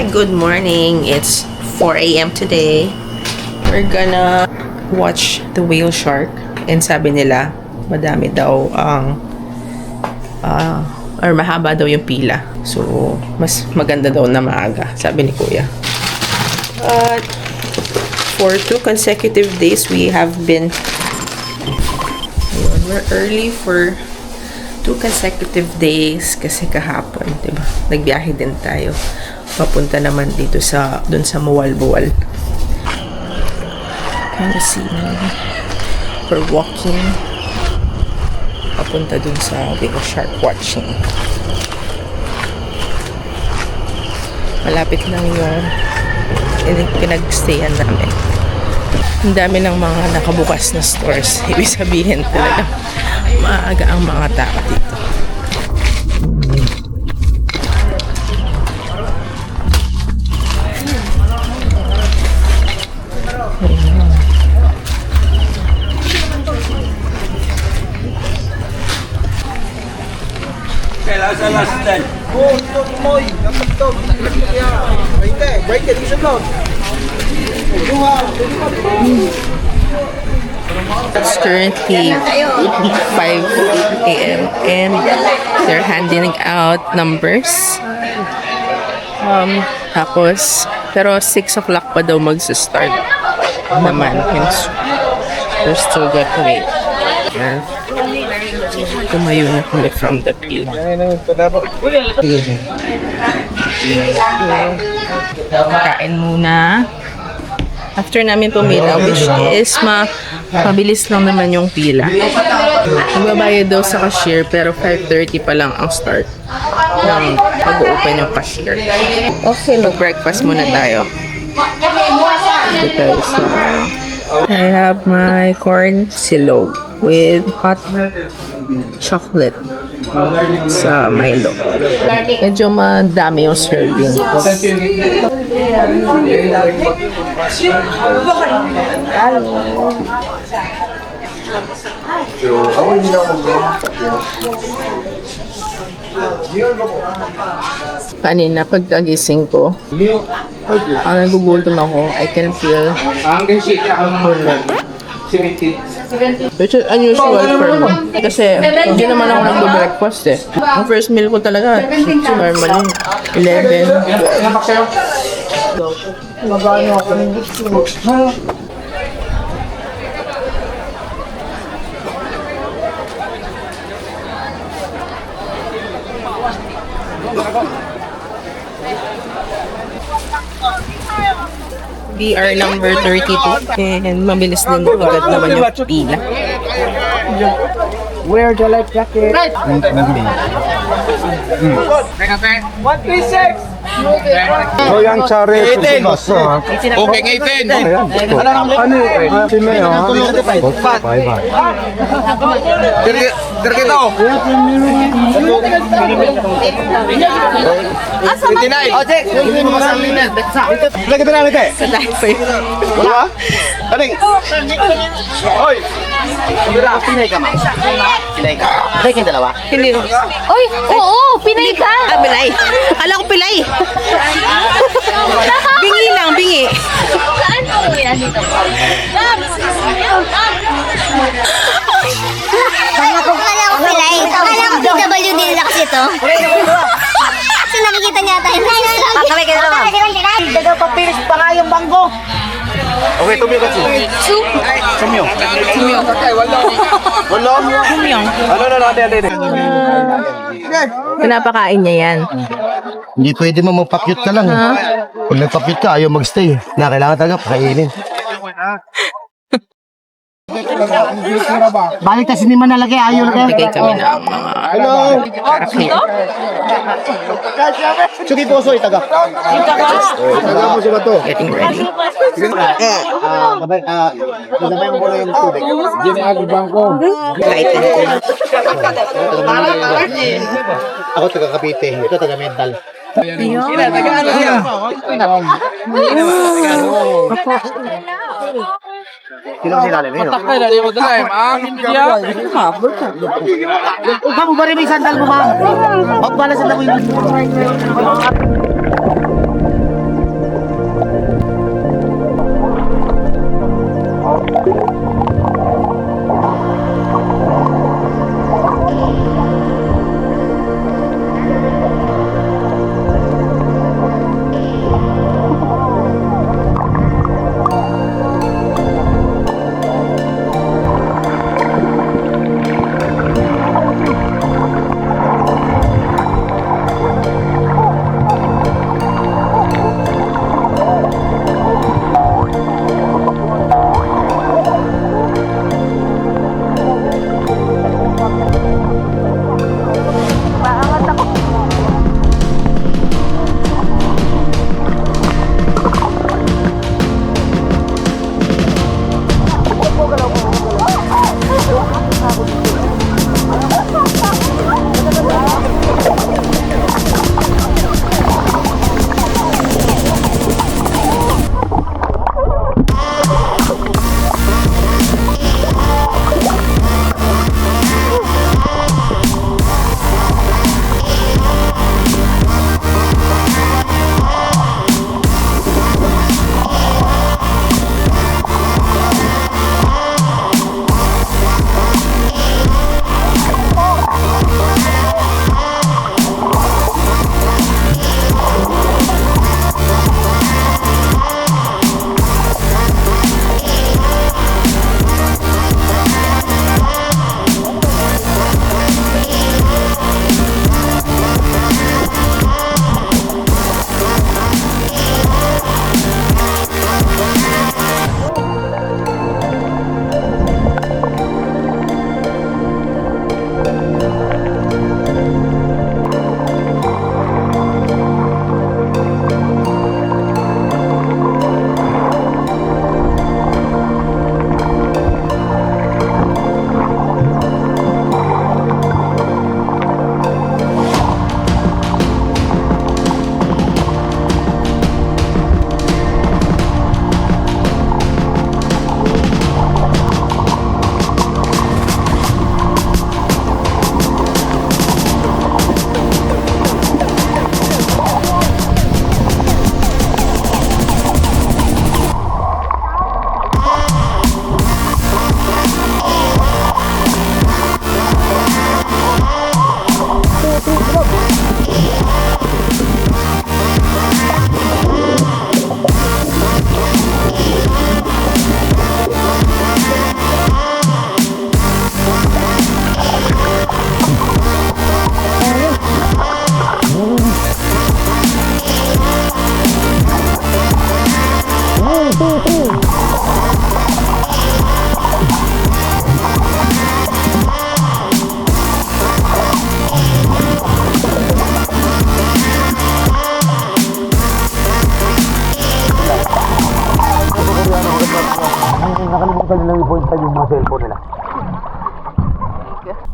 Hi, good morning. It's 4 a.m. today. We're gonna watch the whale shark. And sabi nila, madami daw ang or mahaba daw yung pila. So, mas maganda daw na maaga, sabi ni Kuya. For 2 consecutive days, we have been we're early for 2 consecutive days kasi kahapon, diba? Nagbiyahe din tayo. Papunta naman dito dun sa Mualbual. Can you see me? We're walking. Papunta dun sa whale shark watching. Malapit lang yung pinag-stayan namin. Ang dami ng mga nakabukas na stores. Ibig sabihin talaga maaga ang mga tao dito. It's currently 5 a.m. and they're handing out numbers. Tapos, pero 6 o'clock pa daw magsa-start naman. They're still got to wait. Tumayo na kami from the field. Kain muna. After namin pumila, which is mabilis lang naman yung pila. Magbabayad daw sa cashier pero 5:30 pa lang ang start ng pag-open yung cashier. Okay, mag-breakfast muna tayo. I have my corn silog with hot chocolate sa Milo. Medyo madami yung serving. Kanina pagkagising ko, nagugutom ako. I can feel which is unusual for me. Kasi hindi naman ako nag-breakfast eh. Ang first meal ko talaga, normally 11. Magano ako. BR number 32 and mabilis din agad naman yung pila. Wear the life jacket. 136. So yung tsari, baso ha? Okay, 18. Ano yung sime ha? 5 ha? Terkita o. 29. Ojek. Lagi na natin. Wala? Aling? Hoy! Pinay ka, ma'am. Pinay ka. Pinay ka yung dalawa? Hindi. Oy, oo, Pinay ka. Pilay. Kala ko pilay. Bingi lang, bingi. Saan po yan dito? Kala ko pilay. Kala ko PWD nila kasi ito. Kasi nakikita niya tayo. Kami ka dalawa. Daga papilis pa nga yung bangko. Okay, tumiyo kasi. Tumiyo. Wala? Ano, ate. Pinapakain niya yan. Hindi pwede mo magpakyut ka lang. Kung nagpakyut ka, ayaw magstay. Kailangan talaga pakainin. Balik kasi ni manalagay, ayaw lagay. Bigay kami ng mga karakit. Sugi po, soy, taga. Taga mo siya ba to? Getting ready. Sabay mo muna yung tubig. Lighten ko na. Ako taga Cavite, ito taga Mental. Sino ang silalim yun? Huwag ka mo ba rin may sandal mo, ma'am? Huwag ba na sandal mo yung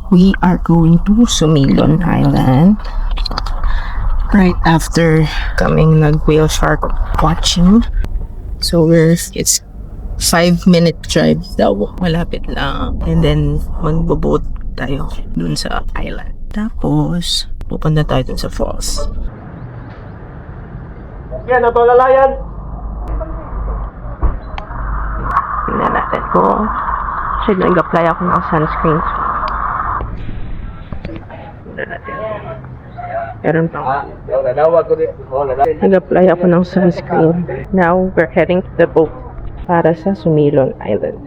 we are going to Sumilon Island. Right after kaming nag-whale shark watching. So it's 5-minute drive daw. Malapit lang. And then magbo-boat tayo dun sa island. Tapos pupunta tayo dun sa falls. Yan, ito lalayan. Tingnan natin ko. Should nag-apply ako ng sunscreen. Tingnan natin. Meron pa. Nag-apply ako ng sunscreen. Now, we're heading to the boat para sa Sumilon Island.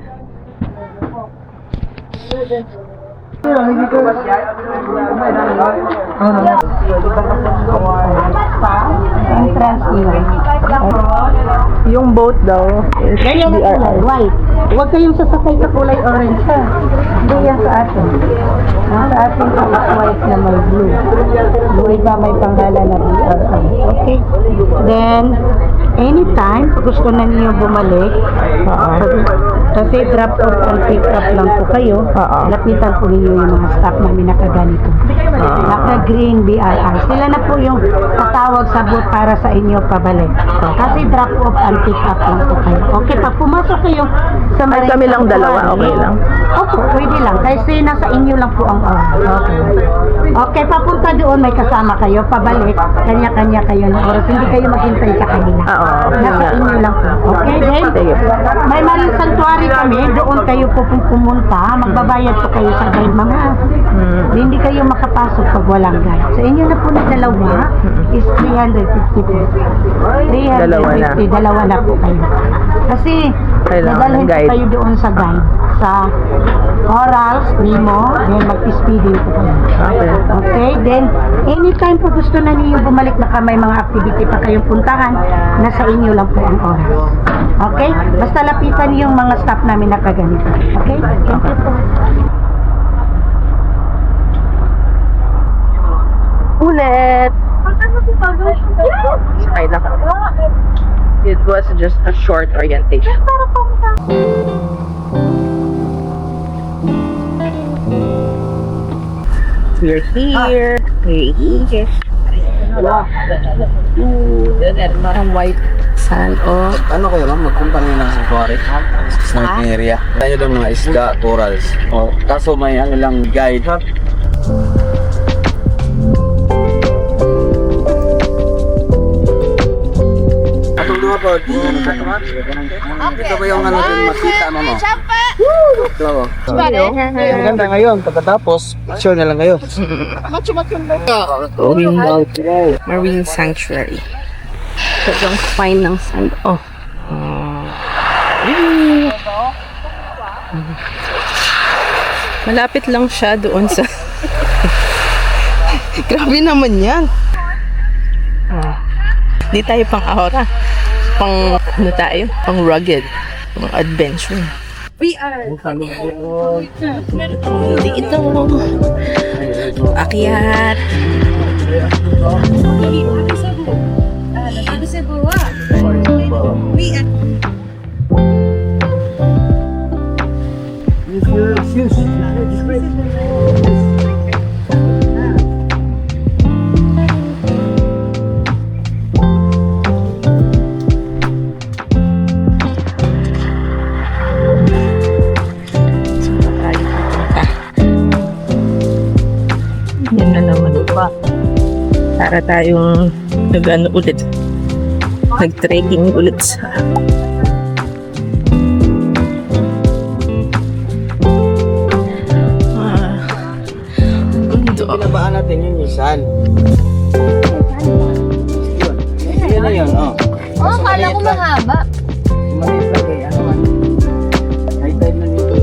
Yung boat daw is BRR. White. Huwag kayong sasakay sa kulay orange ha. Hindi yan sa atin. Ang sa atin po is white na may blue. Yung iba may pangalan na BRR. Okay? Then, anytime, pag gusto na niyo bumalik, kasi drop off and pick up lang po kayo, lapitan po ninyo yung mga staff namin nakaganito. Naka-green BRR. Sila na po yung tatawag sa boat para sa inyo pabalik. Kasi drop off and pick up lang po kayo. Okay, pag pumasok kayo sa Ay, kami lang dalawa, okay lang. Opo, pwede lang. Kasi nasa inyo lang po ang oras. Okay. Okay, papunta doon may kasama kayo. Pabalik, kanya-kanya kayo ng oras. Hindi kayo maghintay sa kanila. Nasa inyo lang po. Okay, then? May marine sanctuary kami. Doon kayo po pumunta. Magbabayad po kayo sa guide, mga. Hindi kayo makapasok pag walang guide. Sa inyo na po na dalawa is 350 po. 350, dalawa na po kayo. Kasi, nadalhin po kayo doon sa guide. Sa Corals, Nemo, then mag-speeding po kayo. Okay, then anytime po gusto na niyo bumalik na may mga activity pa kayong puntahan, nasa inyo lang po ang oras. Okay? Basta lapitan niyo yung mga staff namin na kaganito. Okay? Thank you po. Ulit! Sakay na kami. It was just a short orientation. We're here. We're here. Ang white sand. Oh. Ano kayo ma'am? Magpunta ngayon ng sanctuary? Snorkeling area. Tayo lang mga isda, corals. O, kaso may ano lang guide. Atong duha po. Ito ba yung ano din makita mo mo? Ito. Maganda ngayon. Pagkatapos, picture na lang kayo. Marine sanctuary. Sobrang fine ng sand. Oh. Malapit lang siya doon sa... Grabe naman yan. Di tayo pang ahora. Pang ano tayo? Pang rugged. Pang adventure. We are... Hindi ito. Akyat. Yan na naman pa. Para tayong nag-ano ulit. Nag-trekking ulit sa mundo. Pinabaan natin yun yung sand. Yan na yun, oh. Oh, kala ko mahaba. Maliit lang kayo, ano man. High tide na nito.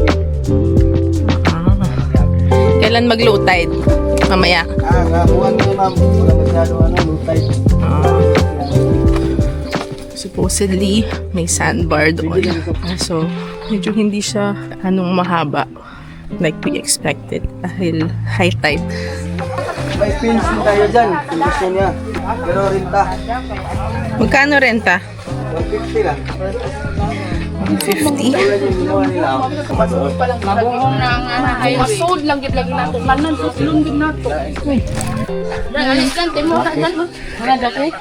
Kailan mag-low tide? Mamaya. Buwan mo ma'am. Wala masyado low tide. Supposedly, may sandbar doon. So, medyo hindi siya anong mahaba like we expected dahil high tide. May pins din tayo dyan. Kung gusto niya. Pero renta. Magkano renta? 150 lang. 50. Mabuhong na nga masod lang gid lagi nato kanan sa silong gid nato. Dan alis kan temo ta dan. Wala dako.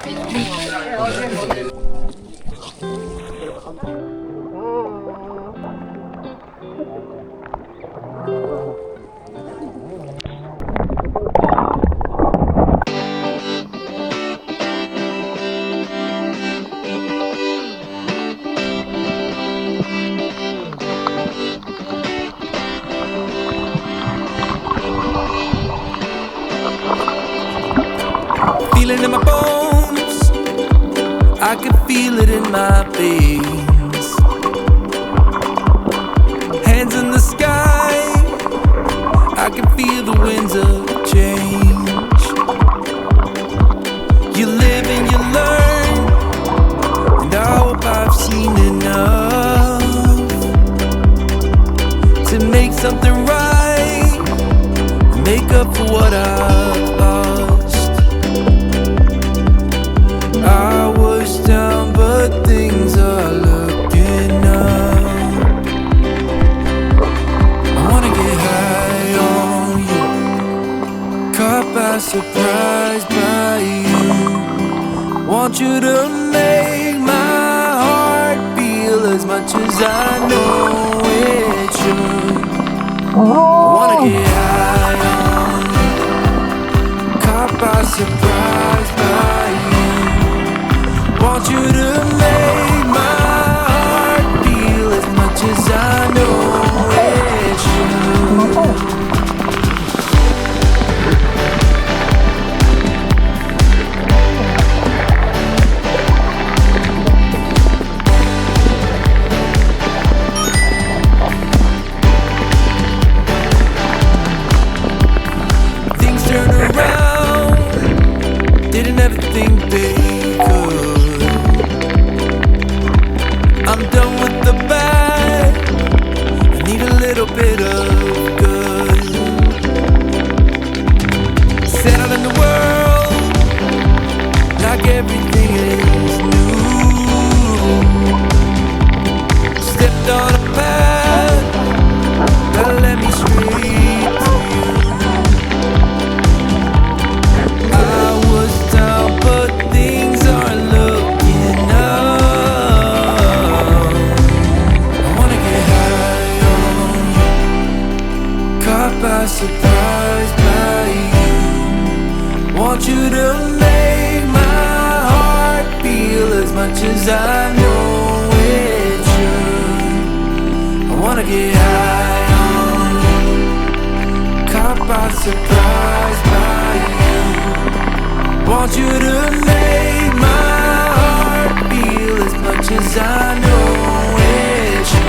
Feeling in my bones, I can feel it in my veins. Hands in the sky, I can feel the winds of change. You live and you learn, and I hope I've seen enough to make something right, make up for what I've lost. I was down, but things are looking up. I wanna get high on you, caught by surprise by you. Want you to make my heart feel as much as I know it should. I wanna get high on you, caught by surprise by you. Want you to make my heart feel as much as I know it should. Things turn around, didn't ever think they could. I'm done with the bad, I need a little bit of good. Settle in the world, like everything is new. Stepped on a path that led me straight to you. I was down, but things are looking up. I wanna get high on you, caught by surprise by you. Want you to make my heart feel as much as I know it should. I wanna get high on you, caught by surprise by you. Want you to make my heart feel as much as I know it should.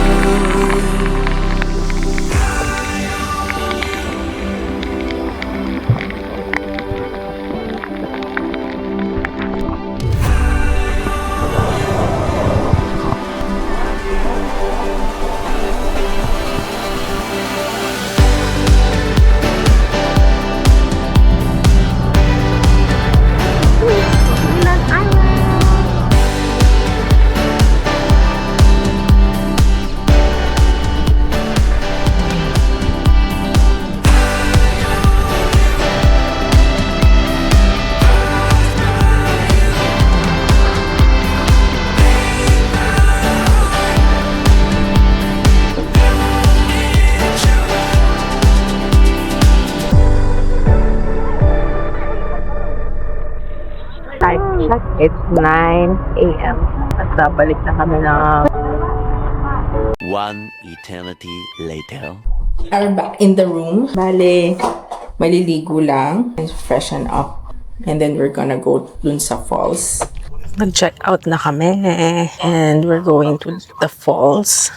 Time check, it's 9 a.m. At babalik na kami ng... One eternity later. Are back in the room. Bale, maliligo lang. Freshen up. And then we're gonna go dun sa falls. Nag-check out na kami. And we're going to the falls.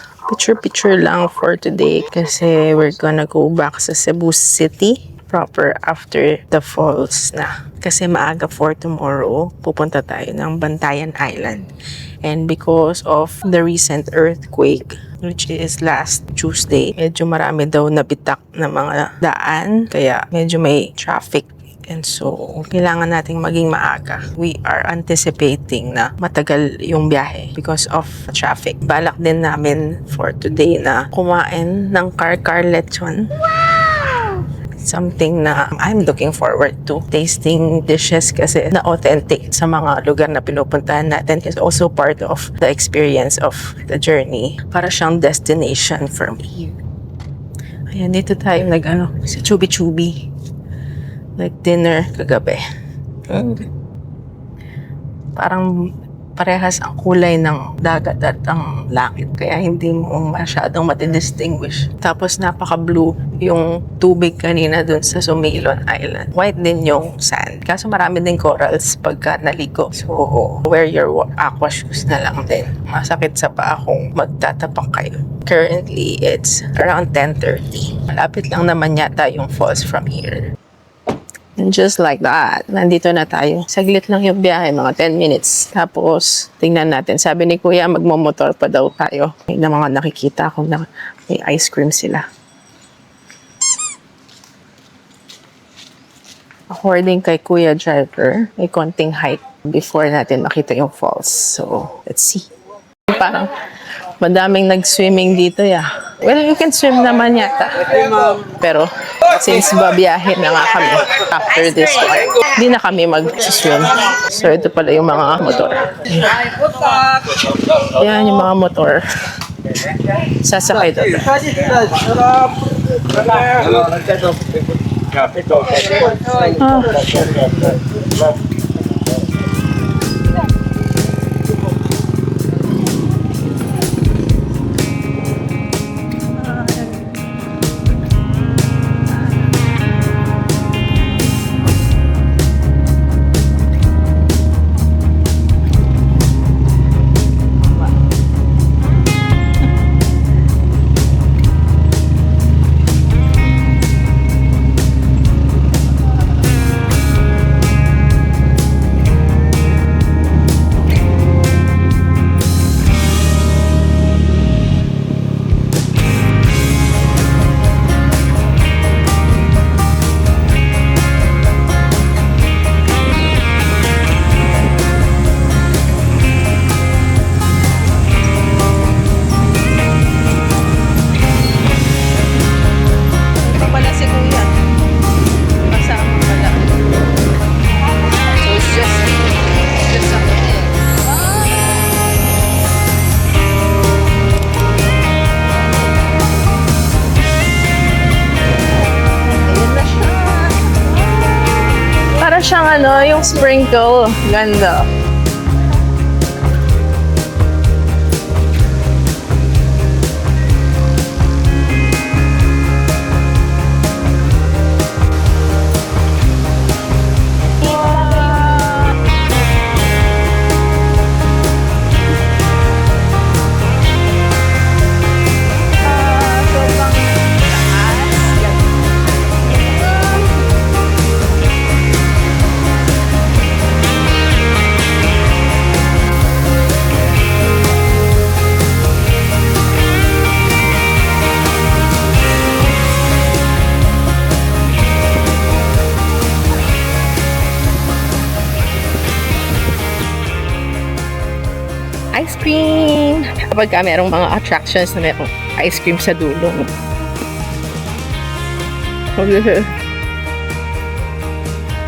Picture lang for today kasi we're gonna go back sa Cebu City proper after the falls na. Kasi maaga for tomorrow, pupunta tayo ng Bantayan Island. And because of the recent earthquake, which is last Tuesday, medyo marami daw nabitak na mga daan. Kaya medyo may traffic And so, kailangan nating maging maaga. We are anticipating na matagal yung biyahe because of traffic. Balak din namin for today na kumain ng car lechon. Something na I'm looking forward to. Tasting dishes kasi na authentic sa mga lugar na pinupuntahan natin is also part of the experience of the journey. Para siyang destination for me. Ayan, dito tayo sa Chubi Chubi. Like dinner kagabi. Parang parehas ang kulay ng dagat at ang langit. Kaya hindi mo masyadong matidistinguish. Tapos napaka-blue yung tubig kanina dun sa Sumilon Island. White din yung sand. Kaso marami din corals pagka naligo. So, wear your aqua shoes na lang din. Masakit sa paa kung magtatapak kayo. Currently, it's around 10:30. Malapit lang naman yata yung falls from here. And just like that, nandito na tayo. Saglit lang yung biyahe, mga 10 minutes. Tapos, tingnan natin. Sabi ni Kuya, magmomotor pa daw tayo. May na mga nakikita ko na may ice cream sila. According kay Kuya Driver, may konting hike before natin makita yung falls. So, let's see. Parang madaming nag-swimming dito, Well, you can swim naman yata. Pero, since babiyahe na nga kami after this one, hindi na kami mag-swim. So, ito pala yung mga motor. Yan yung mga motor. Sasakay doon. Siyang yung sprinkle. Ganda. Ice cream! Kapag merong mga attractions na merong ice cream sa dulo.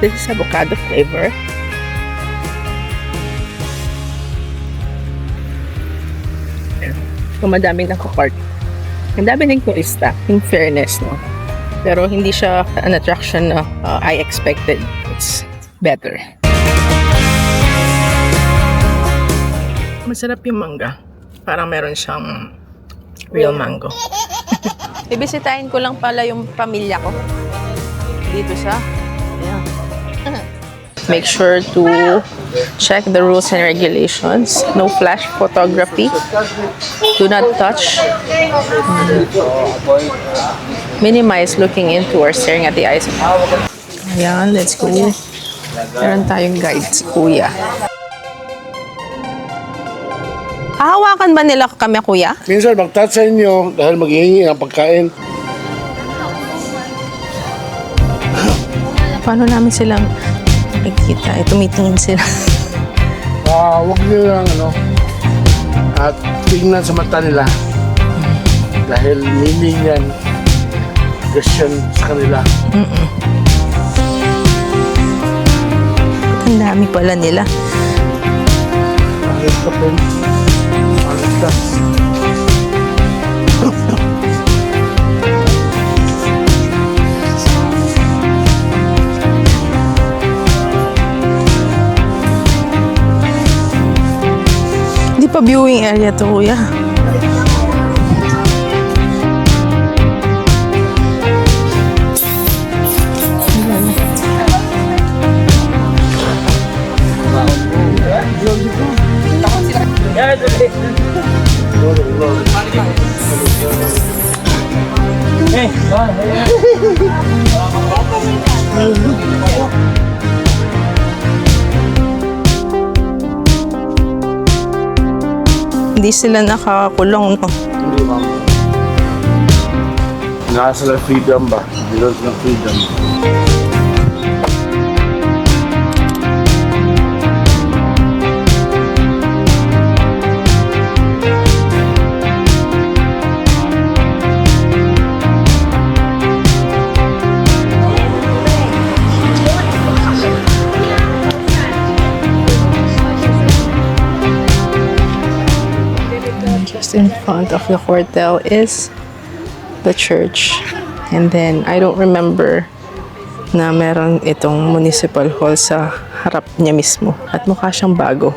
This is avocado flavor. So, madaming nakapark. Ang dami ng turista, in fairness, no? Pero hindi siya an attraction na I expected. It's better. Masarap yung mangga. Parang meron siyang real mango. Bibisitahin ko lang pala yung pamilya ko. Dito sa... Ayan. Make sure to check the rules and regulations. No flash photography. Do not touch. Minimize looking into or staring at the eyes. Ayan, let's go. Meron tayong guide si Kuya. Hahawakan ba nila kami, Kuya? Minsan mag-touch sa inyo dahil maghihingi ng pagkain. Paano namin silang nakikita? Tumitingin sila. Huwag niyo lang at tingnan sa mata nila. Dahil meaning yan, Christian sa kanila. Ang dami pala nila. Bakit ka po? Bakit ka? Hindi pa viewing area to, kuya. Hindi sila nakakulong, no? Hindi, ma'am. Nasa lang freedom ba? Bilog ng freedom. Just in front of the hotel is the church. And then, I don't remember na meron itong municipal hall sa harap niya mismo. At mukha siyang bago.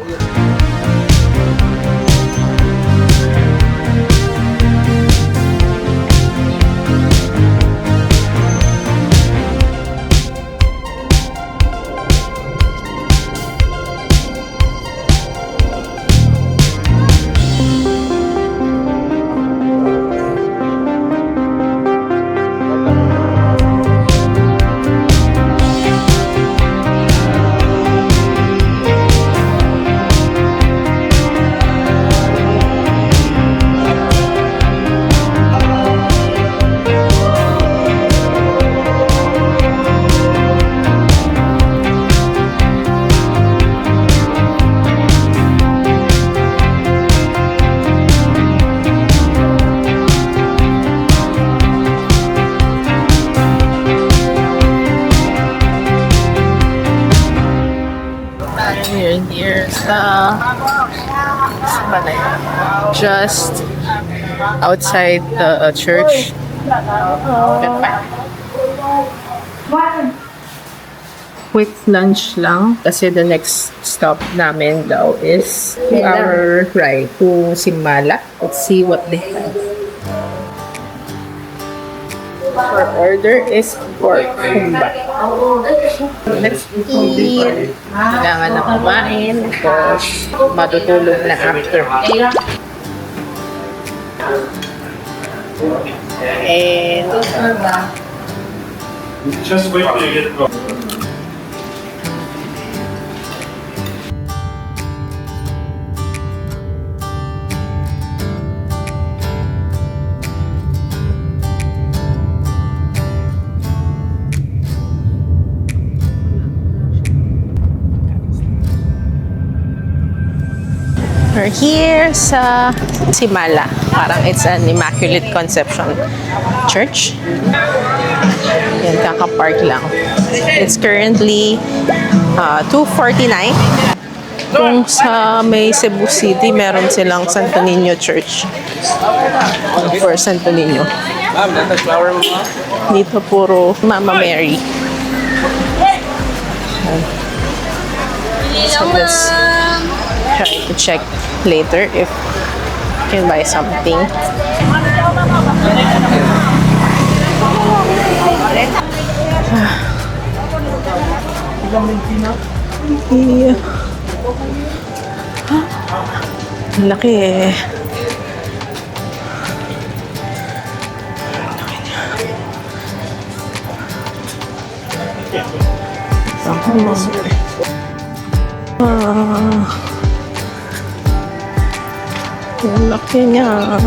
Here sa just outside the church. Quick lunch lang kasi the next stop namin daw is our right to Simala. Let's see what they have. Our order is pork humba. Let's eat. Kailangan na kumain because matutulog na after. And just wait till you get it. we're here sa Simala. Parang it's an Immaculate Conception Church. Yan, kaka-park lang. It's currently 249. Kung sa may Cebu City, meron silang Santo Niño Church. For Santo Niño. Dito puro Mama Mary. So let's try to check later if you can buy something. Yeah. Laki eh. Ang laki niya.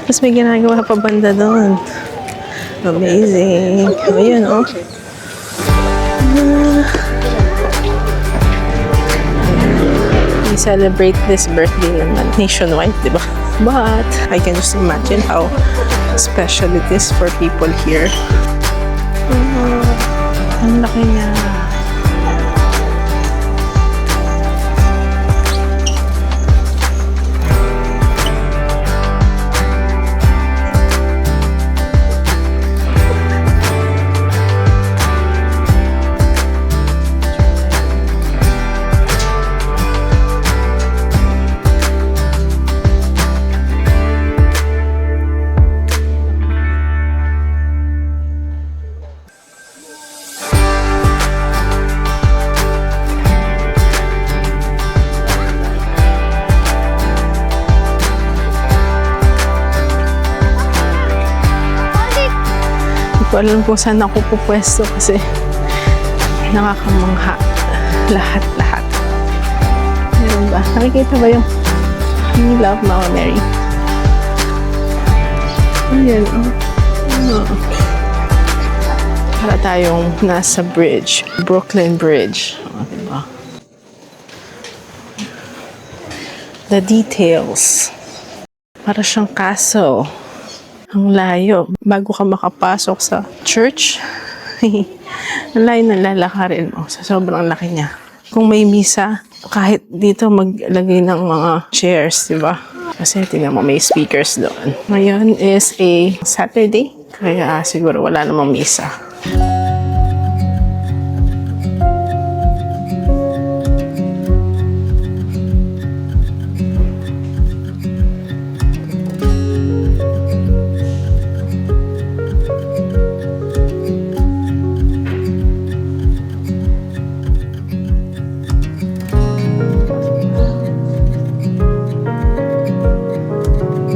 Tapos may ginagawa pa banda doon. Amazing. Ayan, oh. We celebrate this birthday naman nationwide, di ba? But I can just imagine how special it is for people here. Ang laki niya. Hindi ko alam kung saan ako pupwesto kasi nakakamangha lahat. Meron ba? Nakikita ba yung We Love Mama Mary? Ayan, oh. Para tayong nasa bridge. Brooklyn Bridge. Oh, diba? The details. Para siyang castle. Ang layo. Bago ka makapasok sa church, ang layo na lalakarin mo. Sa sobrang laki niya. Kung may misa, kahit dito maglagay ng mga chairs, di ba? Kasi tingnan mo, may speakers doon. Ngayon is a Saturday, kaya siguro wala namang misa.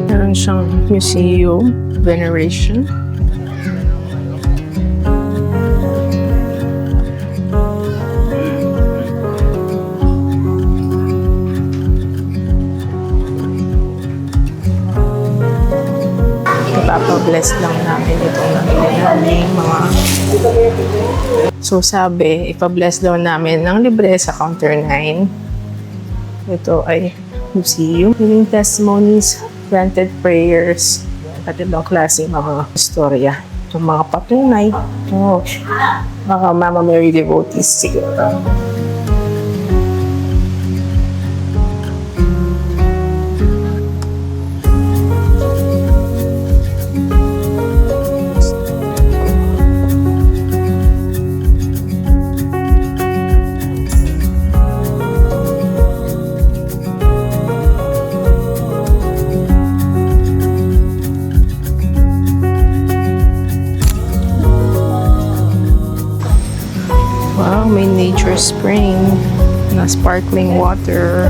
Meron siyang museum, veneration. Ipapabless lang namin itong nabili namin mga... So sabi, ipabless daw namin ng libre sa counter 9. Ito ay museum. Giving testimonies, granted prayers, at ibang klase mga istorya. Itong mga patunay. Oh, mga Mama Mary devotees siguro. Wow, may nature spring na sparkling water.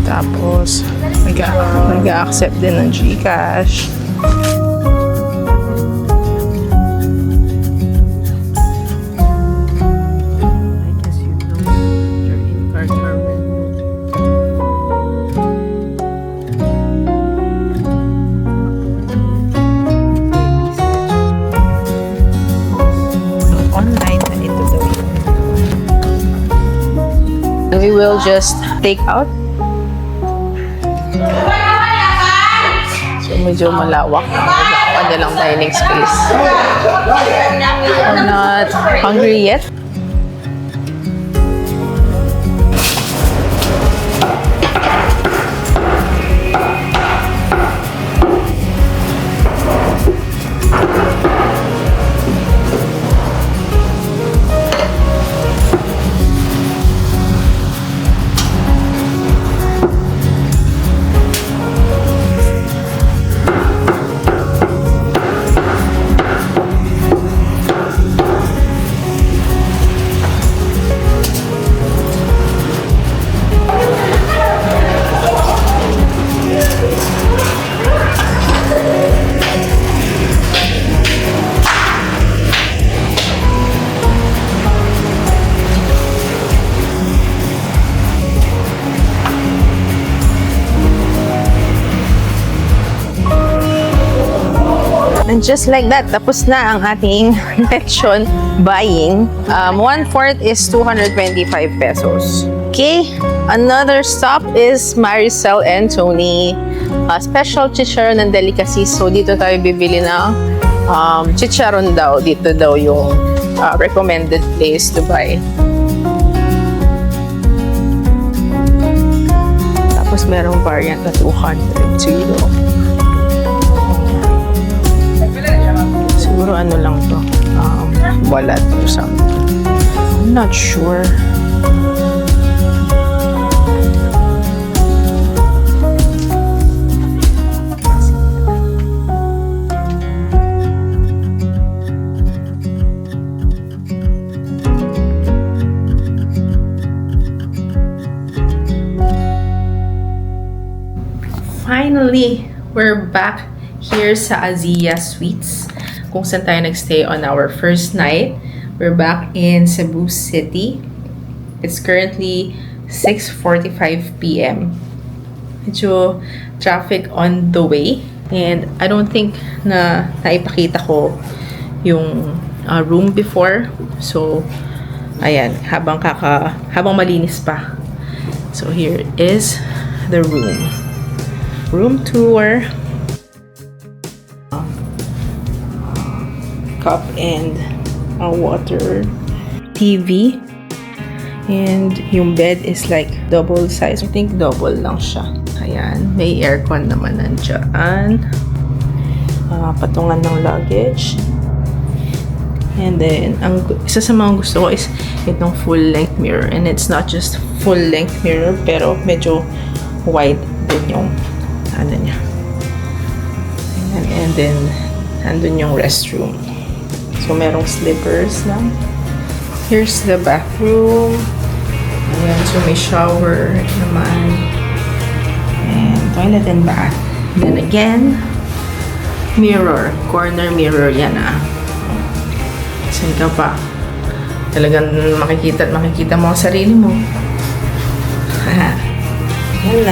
Tapos, nag-accept din ng GCash. I guess you know your in-card menu. Online na ito daw yun. We will just take out. So medyo malawak. Ano lang dining space. I'm not hungry yet. And just like that, tapos na ang ating lechon buying. 1/4 is 225 pesos. Okay, another stop is Maricel and Tony. Special chicharon and delicacies. So dito tayo bibili ng chicharon daw. Dito daw yung recommended place to buy. Tapos merong variant na 200 euro. Siguro ano lang to, balat or something. I'm not sure. Finally, we're back here sa Azia Suites, kung saan tayo nagstay on our first night. We're back in Cebu City. It's currently 6:45 p.m. Medyo traffic on the way. And I don't think na naipakita ko yung room before. So, ayan, habang malinis pa. So, here is the room. Room tour. Cup and water. TV. And yung bed is like double size. I think double lang siya. Ayan. May aircon naman nandyan. Patungan ng luggage. And then, isa sa mga gusto ko is itong full-length mirror. And it's not just full-length mirror, pero medyo wide din yung ano niya. Ayan. And then, andun yung restroom. So, merong slippers lang. Here's the bathroom. Ayan, so may shower naman. And toilet and bath. Then again, mirror. Corner mirror yan Saan ka pa? Talagang makikita mo ang sarili mo. Ayan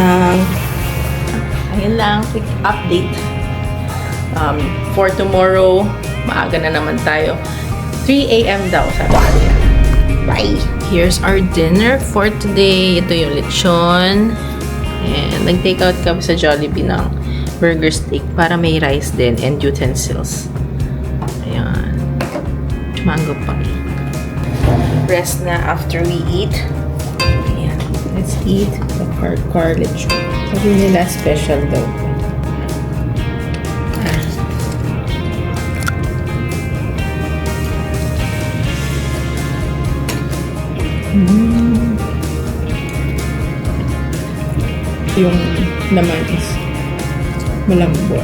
lang. Quick update. For tomorrow, maaga na naman tayo. 3 a.m. daw, sabi ko. Bye! Here's our dinner for today. Ito yung lechon. And nag-take out kami sa Jollibee ng burger steak para may rice din and utensils. Ayan. Mango pie. Rest na after we eat. Ayan. Let's eat the car lechon. Sabi nila special daw. Yung laman is malambot.